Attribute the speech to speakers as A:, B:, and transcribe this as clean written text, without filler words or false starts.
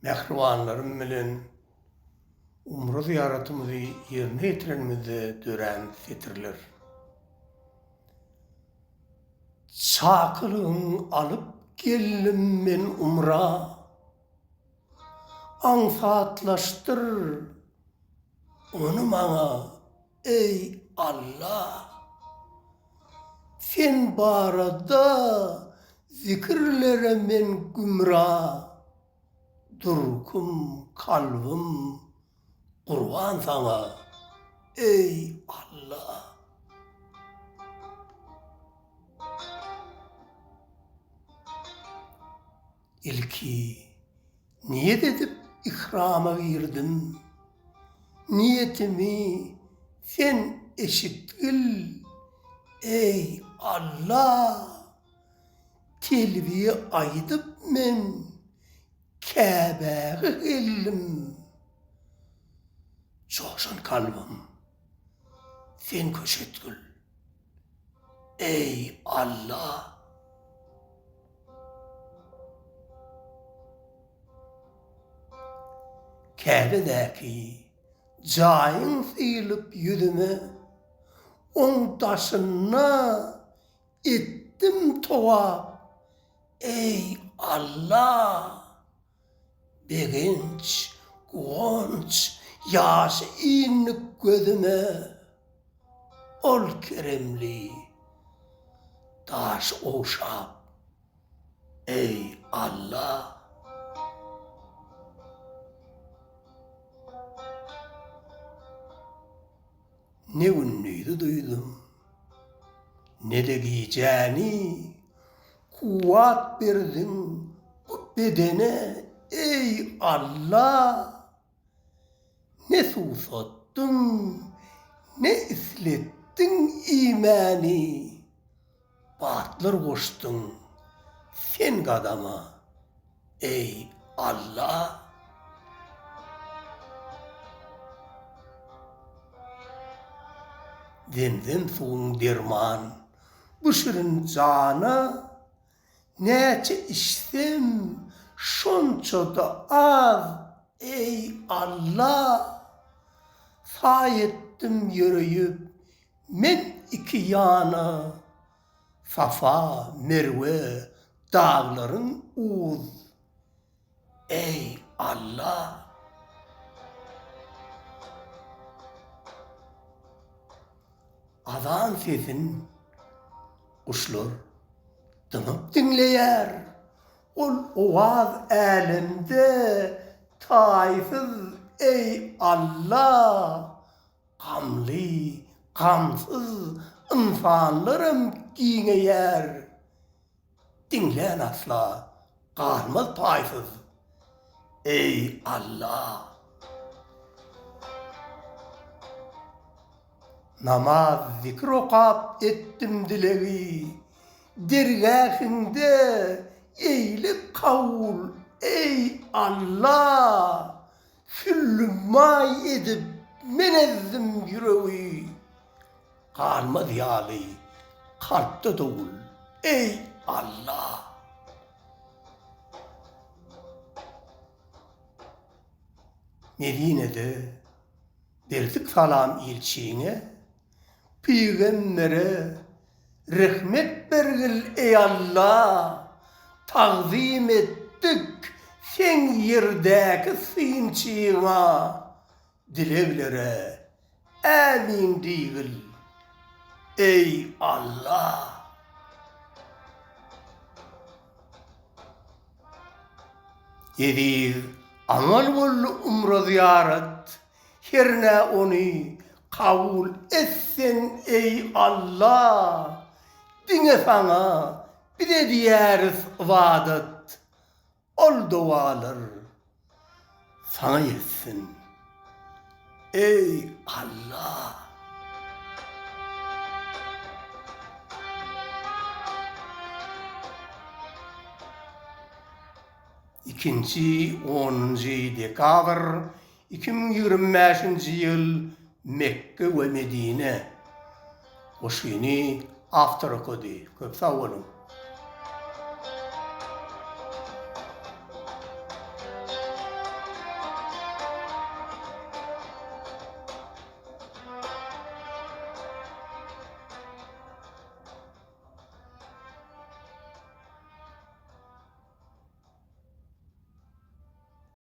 A: Mehribanlarym bilen umra ziyaretimizi ýerine ýetirenimizde dören setirler. Çakylygyň alyp geldim men umra, ansatlaşdyr onu maňa ey Allah. Sen barada zikirlere men gümra, durkum kalbim kurban sana ey Allah. İlki niyet edip ikrama girdim, niyetimi sen eşitgil ey Allah. Telbiye aydıp men Kâbe'ye geldim. Coşan kalbim sen köşetgül ey Allah. Kâbe'deki caýyň sıyılıp yüzüme, on taşına ettim towap ey Allah. Begenç, guonç, ýaşy inlik gözüme, ol keremli taş oşap ey Allah. Ne ünlüydü duydum, ne de giyeceğini, kuvat verdin bu bedene ey Allah. Ne susattın, ne islettin imani, batlar koştun sen kadama ey Allah. Zemzem suwuň derman, bu şirin cana, näçe içsem şonça da az ey Allah. Sayettim yürüyüp men iki yana, Safa, Merve dağların uz ey Allah. Azan sesin kuşlar dınıp dinleyer, ol ovaz elimde taýsyz ey Allah. Gamly, gamsız insanlarım giňeýär, dinlen asla galmaz paýsyz ey Allah. Namaz zikr okap ettim dilegi, dergahinde eýilip kavul ey Allah. Süllümay edip menezdim yüreği, kalmaz ýaly kalpda dogul ey Allah. Medine'de berdik salam ilçiňe, Peygambere rahmet bergil ey Allah. Tazim ettik sen yerdäki synçyňa, dileklere amin diýil ey Allah. Yediz amal bollu umra ziyaret, herne onu kabul etsen ey Allah. Dine sana bir de diýeriz vadat, ol dualar sana yetsin ey Allah. İkinci 10. dekabr 2025 yıl Mekke ve Medine. Oşini after okudi. Köp sağ olun.